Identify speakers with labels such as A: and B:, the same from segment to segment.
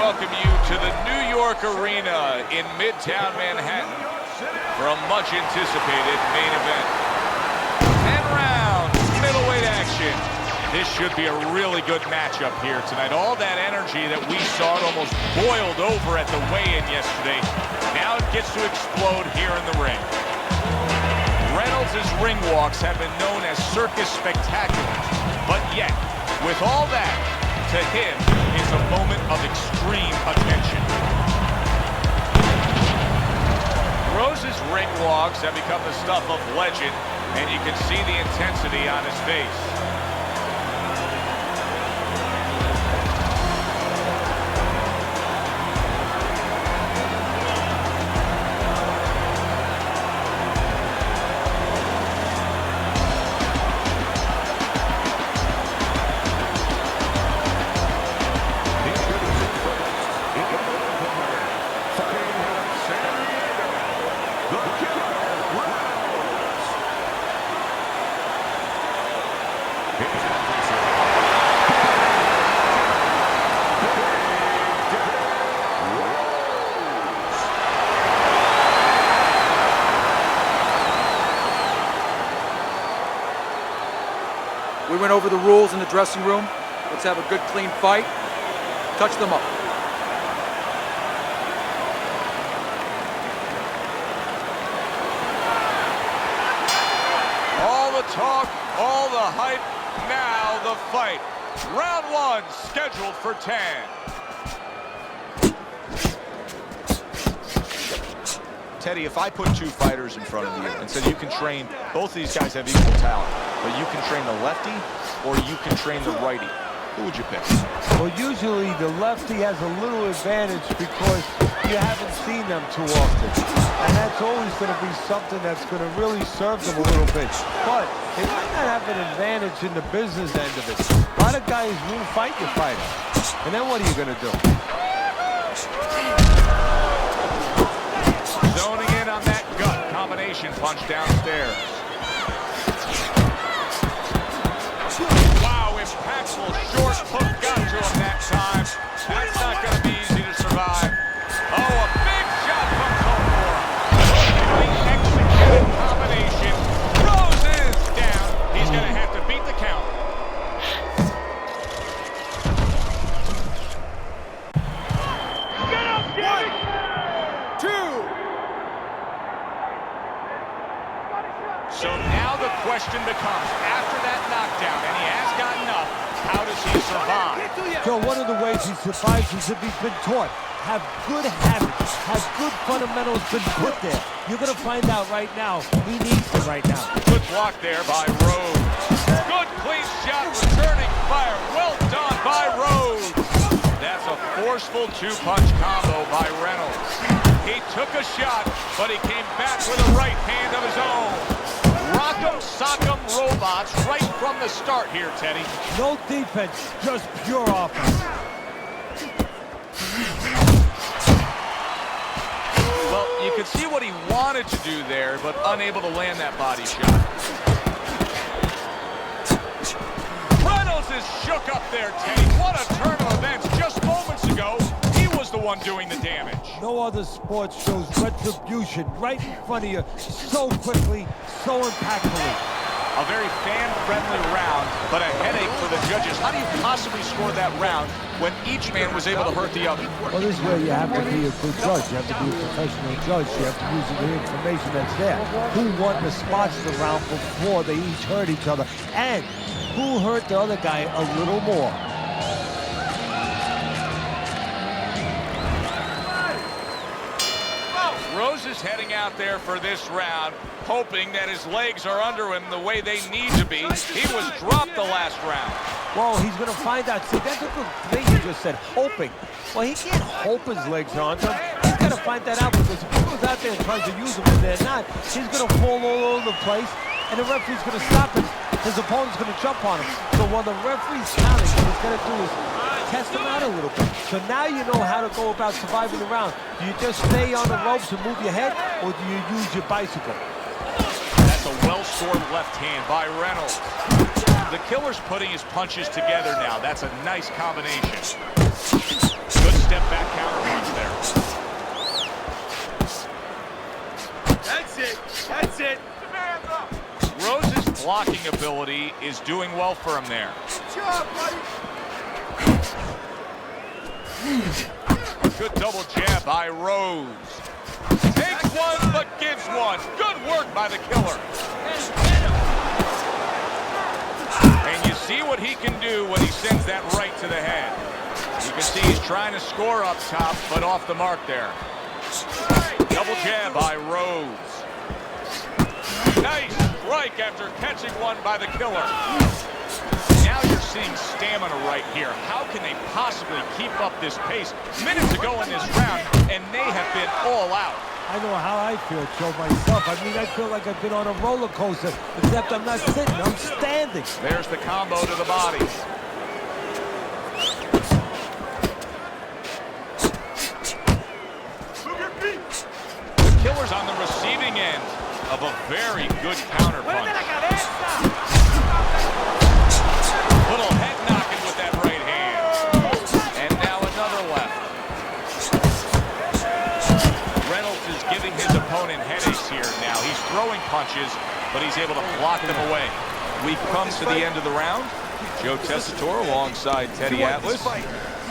A: welcome you to the New York Arena in Midtown Manhattan for a much-anticipated main event. 10 rounds, middleweight action. This should be a really good matchup here tonight. All that energy that we saw, it almost boiled over at the weigh-in yesterday. Now it gets to explode here in the ring. Reynolds' ring walks have been known as circus spectaculars, but yet, with all that, to him is a moment of extreme attention. Rose's ring walks have become the stuff of legend, and you can see the intensity on his face.
B: We went over the rules in the dressing room. Let's have a good, clean fight. Touch them up.
A: All the talk, all the hype, now the fight. Round one, scheduled for 10.
C: Teddy, if I put two fighters in front of you and said you can train, both of these guys have equal talent, but you can train the lefty or you can train the righty, who would you pick?
D: Well, usually the lefty has a little advantage because you haven't seen them too often. And that's always going to be something that's going to really serve them a little bit. But it might not have an advantage in the business end of it. A lot of guys won't fight your fighter. And then what are you going to do?
A: Zoning in on that gut combination punch downstairs. Wow, impactful short hook got to him that time. That's not going to be easy to survive. Oh, a big shot from Coldmore. Perfectly executed combination. Rose is down. He's going to have to beat the count. Get up, Jimmy! 1, 2. So now the question becomes, after that knockdown, and he has gotten up, how does he survive?
D: Joe, one of the ways he survives is if he's been taught. Have good habits, have good fundamentals been put there. You're going to find out right now. He needs them right now.
A: Good block there by Rhodes. Good clean shot, returning fire. Well done by Rhodes. That's a forceful two-punch combo by Reynolds. He took a shot, but he came back with a right hand of his own. Rock'em sock'em robots right from the start here, Teddy.
D: No defense, just pure offense.
A: Well, you could see what he wanted to do there, but unable to land that body shot. Reynolds is shook up there, Teddy. What a turn of events. Just moments ago, he was the one doing the damage.
D: No other sport shows retribution right in front of you so quickly, so impactfully.
A: A very fan-friendly round, but a headache for the judges. How do you possibly score that round when each man was able to hurt the other?
D: Well, this is where you have to be a good judge. You have to be a professional judge. You have to use the information that's there. Who won the spots the round before they each hurt each other? And who hurt the other guy a little more?
A: Rose is heading out there for this round, hoping that his legs are under him the way they need to be. He was dropped the last round.
D: Well, he's going to find out. See, that's a good thing you just said, hoping. Well, he can't hope his legs are onto him. He's got to find that out because if he goes out there and tries to use them and they're not, he's going to fall all over the place, and the referee's going to stop him. His opponent's going to jump on him. So while the referee's counting, what he's going to do is test him out a little bit. So now you know how to go about surviving the round. Do you just stay on the ropes and move your head, or do you use your bicycle?
A: That's a well-scored left hand by Reynolds. The killer's putting his punches together now. That's a nice combination. Good step back counter punch there.
E: That's it. That's it.
A: Rose's blocking ability is doing well for him there.
E: Good job, buddy.
A: Good double jab by Rose. Takes one, but gives one. Good work by the killer. And you see what he can do when he sends that right to the head. You can see he's trying to score up top, but off the mark there. Double jab by Rose. Nice strike after catching one by the killer. Now you're seeing stamina right here. How can they possibly keep up this pace? Minutes ago in this round, and they have been all out.
D: I know how I feel, Joe, myself. I mean, I feel like I've been on a roller coaster, except I'm not sitting, I'm standing.
A: There's the combo to the body. The killer's on the receiving end of a very good counter punch. Little head knocking with that right hand. And now another left. Reynolds is giving his opponent headaches here now. He's throwing punches, but he's able to block them away. We've come to the end of the round. Joe Tessitore alongside Teddy Atlas.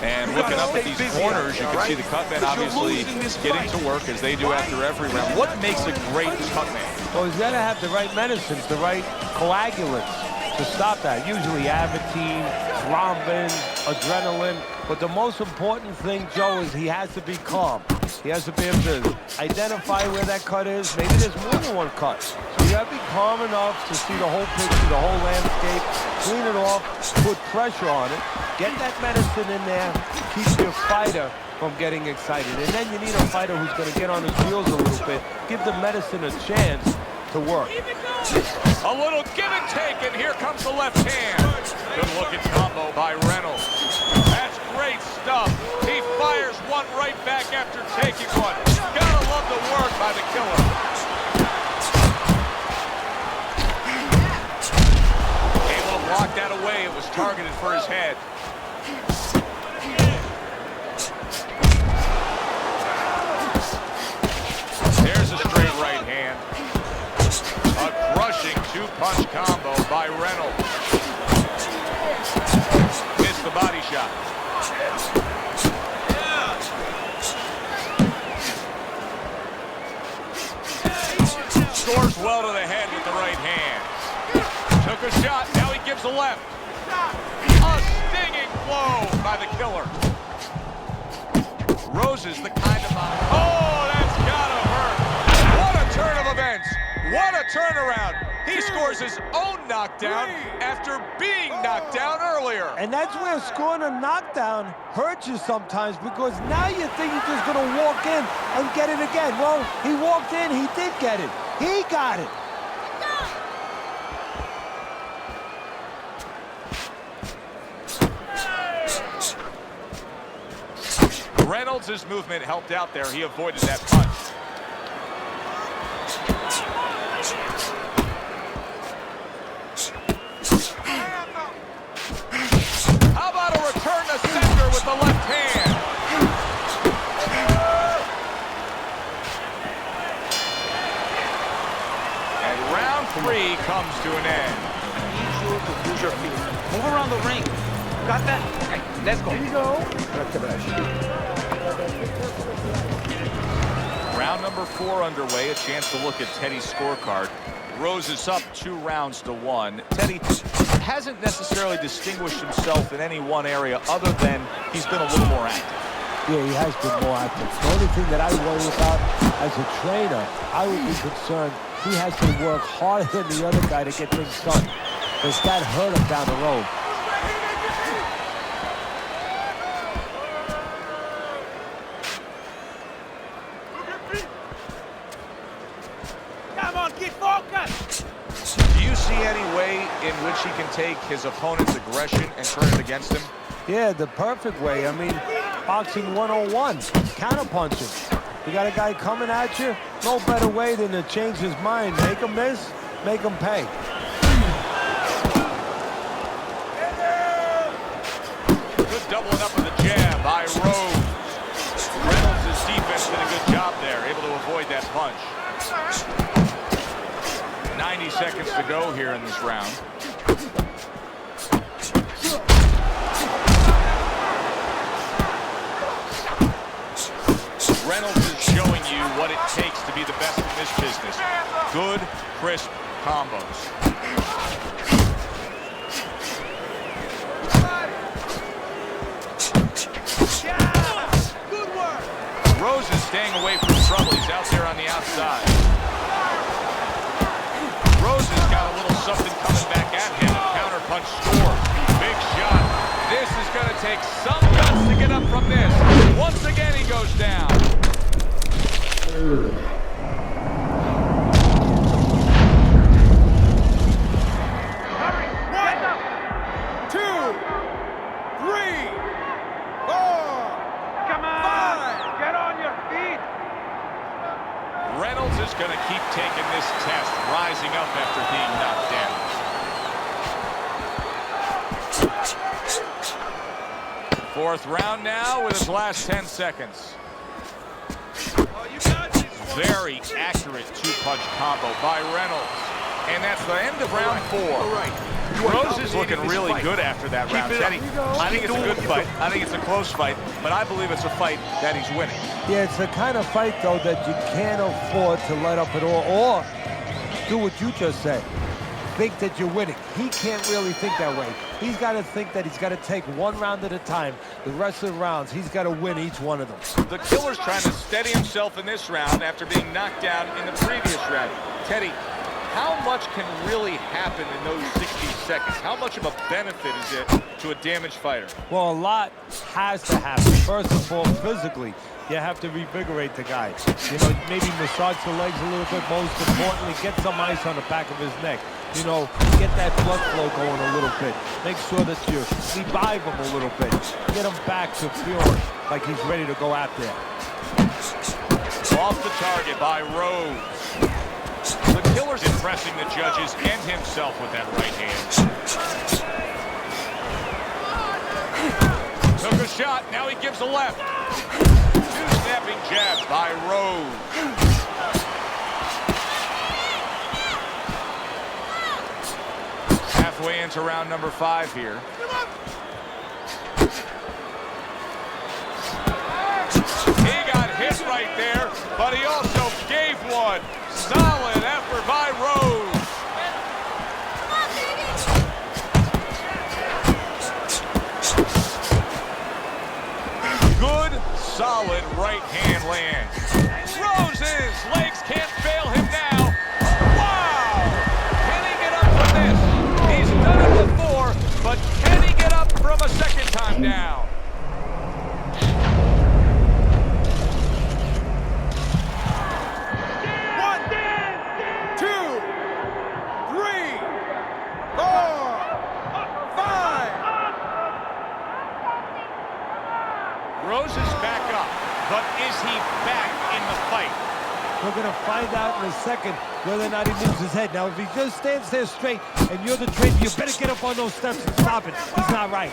A: And looking up at these corners, you can see the cutman obviously getting to work as they do after every round. What makes a great cutman?
D: Well, he's got to have the right medicines, the right coagulants to stop that. Usually Avitine, thrombin, adrenaline. But the most important thing, Joe, is he has to be calm. He has to be able to identify where that cut is. Maybe there's more than one cut. So you got to be calm enough to see the whole picture, the whole landscape, clean it off, put pressure on it, get that medicine in there, keep your fighter from getting excited. And then you need a fighter who's going to get on his heels a little bit, give the medicine a chance to work.
A: A little give and take, and here comes the left hand. Good looking combo by Reynolds. That's great stuff. He fires one right back after taking one. Gotta love the work by the killer. Able to block that away. It was targeted for his head. There's a straight right hand. A crushing two-punch combo by Reynolds. Missed the body shot. Scores well to the head with the right hand. Took a shot, now he gives a left. A stinging blow by the killer. Rose is the kind of... Oh, that's gotta hurt. What a turn of events. What a turnaround. He scores his own knockdown after being knocked down earlier.
D: And that's where scoring a knockdown hurts you sometimes, because now you think you're just going to walk in and get it again. Well, he walked in, he did get it. He got it.
A: Reynolds' movement helped out there. He avoided that punch. How about a return to center with the left hand? And round 3 comes to an end.
B: I need you to use your feet. Move around the ring. Got that? Okay, let's go. Here you go.
A: Round number 4 underway. A chance to look at Teddy's scorecard. Rose is up 2 rounds to 1. Teddy hasn't necessarily distinguished himself in any one area other than he's been a little more active.
D: Yeah, he has been more active. The only thing that I worry about as a trainer, I would be concerned he has to work harder than the other guy to get things done. Because that hurt him down the road.
E: Come on, get focused.
A: Do you see any way in which he can take his opponent's aggression and turn it against him?
D: Yeah, the perfect way. I mean, boxing 101, counterpunching. You got a guy coming at you, no better way than to change his mind. Make him miss, make him pay.
A: Good doubling up with the jab by Rose. punch. 90 seconds to go here in this round. Reynolds is showing you what it takes to be the best in this business. Good, crisp combos.
E: Good work.
A: Rose is staying away from trouble. He's out there on the outside. Rose has got a little something coming back at him. Counter punch scores. Big shot. This is going to take some guts to get up from this. Once again, he goes down. Reynolds is going to keep taking this test, rising up after being knocked down. Fourth round now with his last 10 seconds.
E: Oh, you got this one.
A: Very accurate two-punch combo by Reynolds. And that's the end of round 4.
E: All right.
A: Rose is looking really good after that round. Teddy, I think it's a good fight. I think it's a close fight, but I believe it's a fight that he's winning.
D: Yeah, it's the kind of fight, though, that you can't afford to let up at all, or do what you just said. Think that you're winning. He can't really think that way. He's got to think that he's got to take one round at a time. The rest of the rounds, he's got to win each one of them.
A: The killer's trying to steady himself in this round after being knocked down in the previous round. Teddy, how much can really happen in those 60 seconds? How much of a benefit is it to a damaged fighter?
D: Well, a lot has to happen. First of all, physically, you have to revigorate the guy. You know, maybe massage the legs a little bit. Most importantly, get some ice on the back of his neck. You know, get that blood flow going a little bit. Make sure that you revive him a little bit. Get him back to feeling like he's ready to go out there.
A: Off the target by Rose. The killer's impressing the judges and himself with that right hand. Took a shot, now he gives a left. Two snapping jabs by Rose. Halfway into round number 5 here. He got hit right there, but he also gave one. Solid effort by Rose. Good, solid right hand land. Rose's legs can't fail him now. Wow! Can he get up from this? He's done it before, but can he get up from a second time down? Rose is back up, but is he back in the fight?
D: We're going to find out in a second whether or not he moves his head. Now, if he just stands there straight and you're the trainer, you better get up on those steps and stop it. He's not right.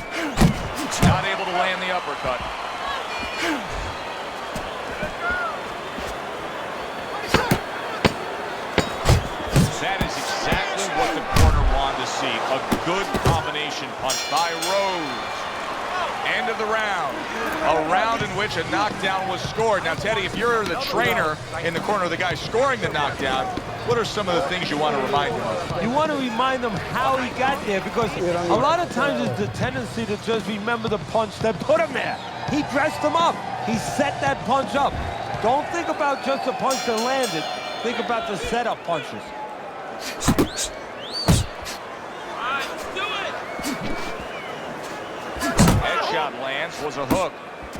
A: Not able to land the uppercut. That is exactly what the corner wanted to see. A good combination punch by Rose. End of the round. A round in which a knockdown was scored. Now, Teddy, if you're the trainer in the corner of the guy scoring the knockdown, what are some of the things you want to remind him of?
D: You want to remind him how he got there, because a lot of times it's the tendency to just remember the punch that put him there. He dressed him up. He set that punch up. Don't think about just the punch that landed. Think about the setup punches.
A: Headshot lands, was a hook.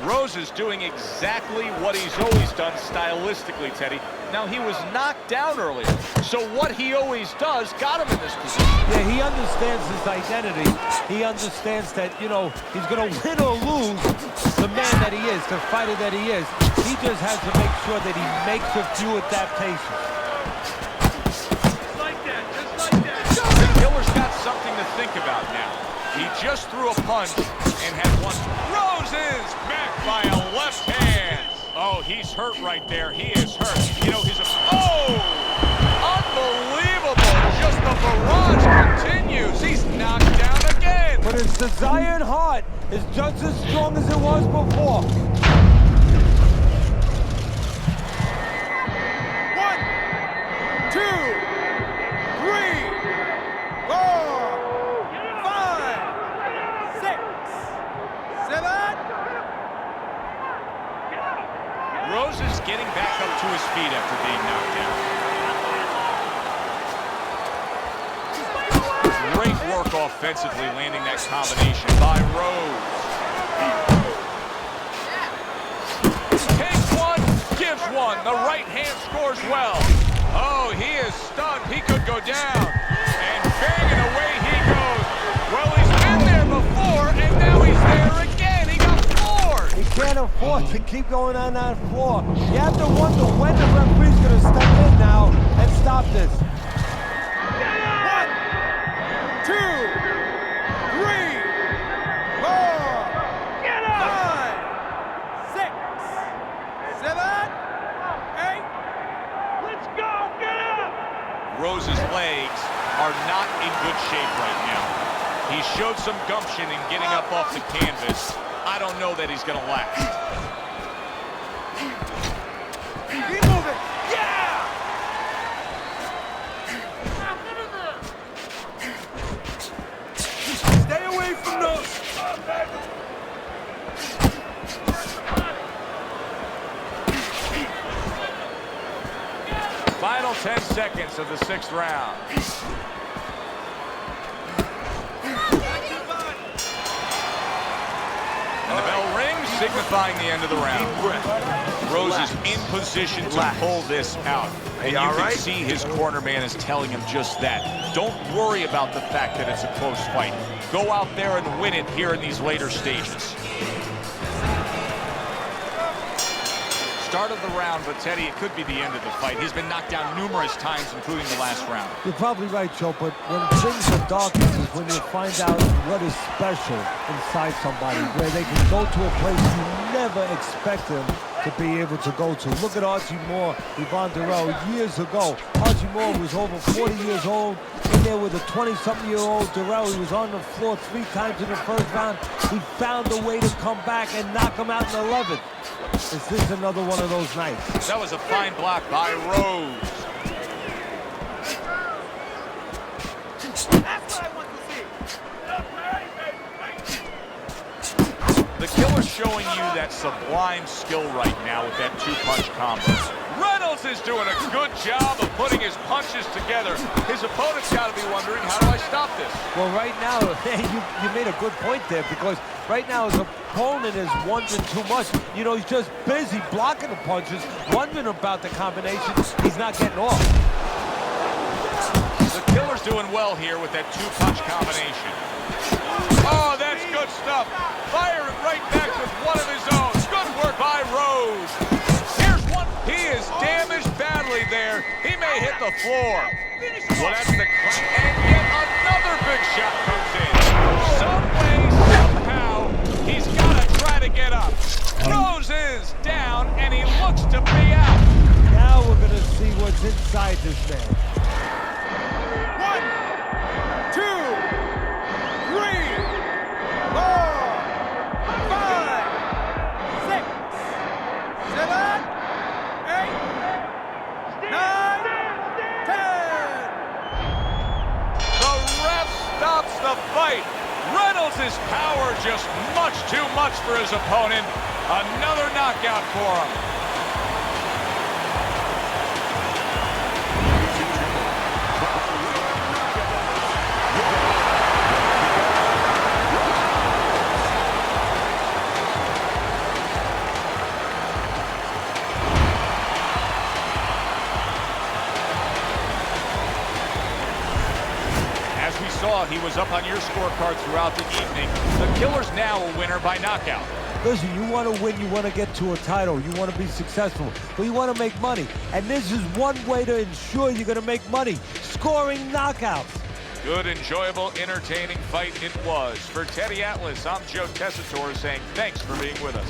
A: Rose is doing exactly what he's always done stylistically, Teddy. Now, he was knocked down earlier, so what he always does got him in this position.
D: Yeah, he understands his identity. He understands that, you know, he's going to win or lose the man that he is, the fighter that he is. He just has to make sure that he makes a few adaptations.
E: Just like that, just like that.
A: The killer's got something to think about now. He just threw a punch and had one. Rose is back by a left hand. Oh, he's hurt right there. He is hurt. You know, oh! Unbelievable! Just the barrage continues. He's knocked down again.
D: But his desired heart is just as strong as it was before.
B: 1, 2, 3, 4, 5, 6, 7.
A: Rose is getting back up to his feet after being knocked down. Great work offensively, landing that combination by Rose. Takes one, gives one. The right hand scores well. Oh, he is stunned. He could go down. And banging away he goes. Well, he's been there before, and now he's there again. He got floored.
D: He can't afford to keep going on that floor. You have to wonder when the referee's going to step in now and stop this.
B: 1, 2, 3, 4, 5, 6, 7, 8.
E: Let's go! Get up!
A: Rose's legs are not in good shape right now. He showed some gumption in getting up off the canvas. I don't know that he's going to last.
B: Keep moving. Yeah! Stay away from those.
A: Final 10 seconds of the 6th round. And the bell rings, signifying the end of the round. Rose is in position to pull this out. And you can see his corner man is telling him just that. Don't worry about the fact that it's a close fight. Go out there and win it here in these later stages. Start of the round, but Teddy, it could be the end of the fight. He's been knocked down numerous times, including the last round.
D: You're probably right, Joe, but when things are darkest is when you find out what is special inside somebody, where they can go to a place you never expect them to be able to go to. Look at Archie Moore, Yvonne Durrell, years ago. Archie Moore was over 40 years old, in there with a 20-something-year-old Durrell. He was on the floor 3 times in the first round. He found a way to come back and knock him out in the 11th. Is this another one of those nights?
A: That was a fine block by Rose.
B: That's what I want to see.
A: The Killer's showing you that sublime skill right now with that 2-punch combo. Reynolds is doing a good job of putting his punches together. His opponent's got to be wondering, how do I stop this?
D: Well, right now, you made a good point there, because right now his opponent is wondering too much. You know, he's just busy blocking the punches, wondering about the combinations. He's not getting off.
A: The Killer's doing well here with that 2-punch combination. Oh, that's good stuff. Firing right back with one of his own. Good work by Rose. Here's one. He is damaged badly there. He may hit the floor. Well, that's the... And yet another big shot comes in. Some way, somehow, he's got to try to get up. Rose is down, and he looks to be out.
D: Now we're going to see what's inside this man.
B: 1, 2, 3, 4, 5, 6, 7, 8, 9, 10.
A: The ref stops the fight. Reynolds' power just much too much for his opponent. Another knockout for him. He was up on your scorecard throughout the evening. The Killer's now a winner by knockout.
D: Listen, you want to win, you want to get to a title, you want to be successful, but you want to make money. And this is one way to ensure you're going to make money, scoring knockouts.
A: Good, enjoyable, entertaining fight it was. For Teddy Atlas, I'm Joe Tessitore saying thanks for being with us.